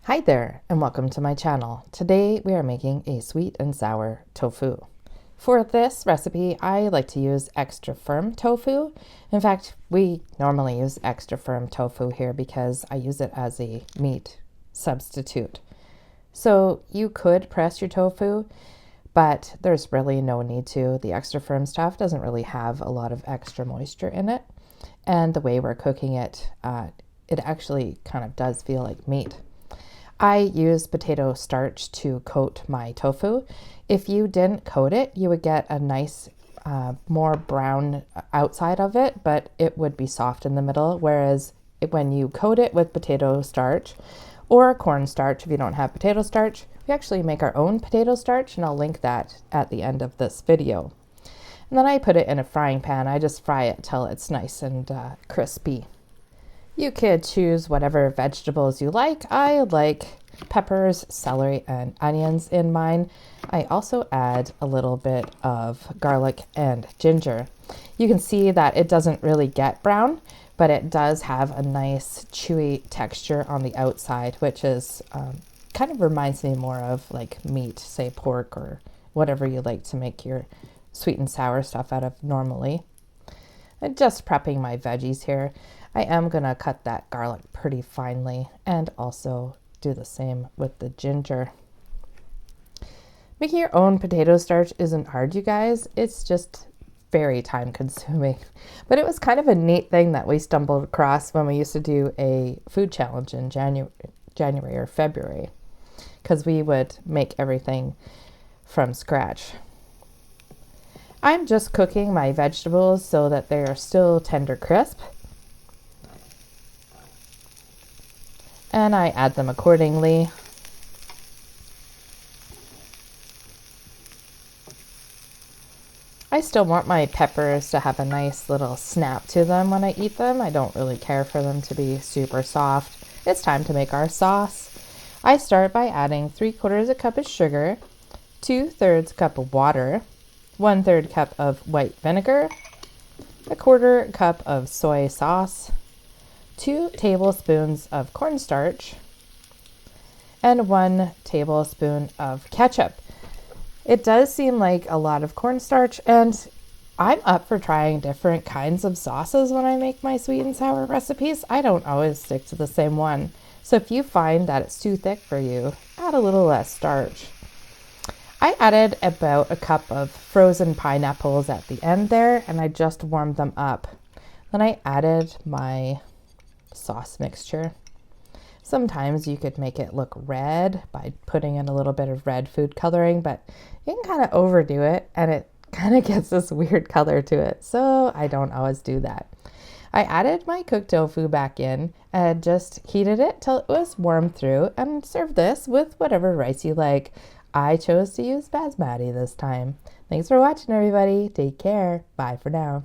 Hi there, and welcome to my channel. Today we are making a sweet and sour tofu. For this recipe, I like to use extra firm tofu. In fact, we normally use extra firm tofu here because I use it as a meat substitute. So you could press your tofu, but there's really no need to. The extra firm stuff doesn't really have a lot of extra moisture in it. And the way we're cooking it, it actually kind of does feel like meat. I use potato starch to coat my tofu. If you didn't coat it, you would get a nice, more brown outside of it, but it would be soft in the middle. Whereas when you coat it with potato starch or cornstarch, if you don't have potato starch, we actually make our own potato starch, and I'll link that at the end of this video. And then I put it in a frying pan. I just fry it till it's nice and crispy. You could choose whatever vegetables you like. I like peppers, celery, and onions in mine. I also add a little bit of garlic and ginger. You can see that it doesn't really get brown, but it does have a nice chewy texture on the outside, which is kind of reminds me more of like meat, say pork or whatever you like to make your sweet and sour stuff out of normally. I'm just prepping my veggies here. I am going to cut that garlic pretty finely and also do the same with the ginger. Making your own potato starch isn't hard, you guys. It's just very time consuming. But it was kind of a neat thing that we stumbled across when we used to do a food challenge in January or February, because we would make everything from scratch. I'm just cooking my vegetables so that they are still tender crisp. And I add them accordingly. I still want my peppers to have a nice little snap to them when I eat them. I don't really care for them to be super soft. It's time to make our sauce. I start by adding 3/4 cup of sugar, 2/3 cup of water, 1/3 cup of white vinegar, 1/4 cup of soy sauce, 2 tablespoons of cornstarch, and 1 tablespoon of ketchup. It does seem like a lot of cornstarch, and I'm up for trying different kinds of sauces when I make my sweet and sour recipes. I don't always stick to the same one. So if you find that it's too thick for you, add a little less starch. I added about a cup of frozen pineapples at the end there, and I just warmed them up. Then I added my sauce mixture. Sometimes you could make it look red by putting in a little bit of red food coloring, but you can kind of overdo it and it kind of gets this weird color to it. So I don't always do that. I added my cooked tofu back in and just heated it till it was warm through, and served this with whatever rice you like. I chose to use basmati this time. Thanks for watching, everybody. Take care. Bye for now.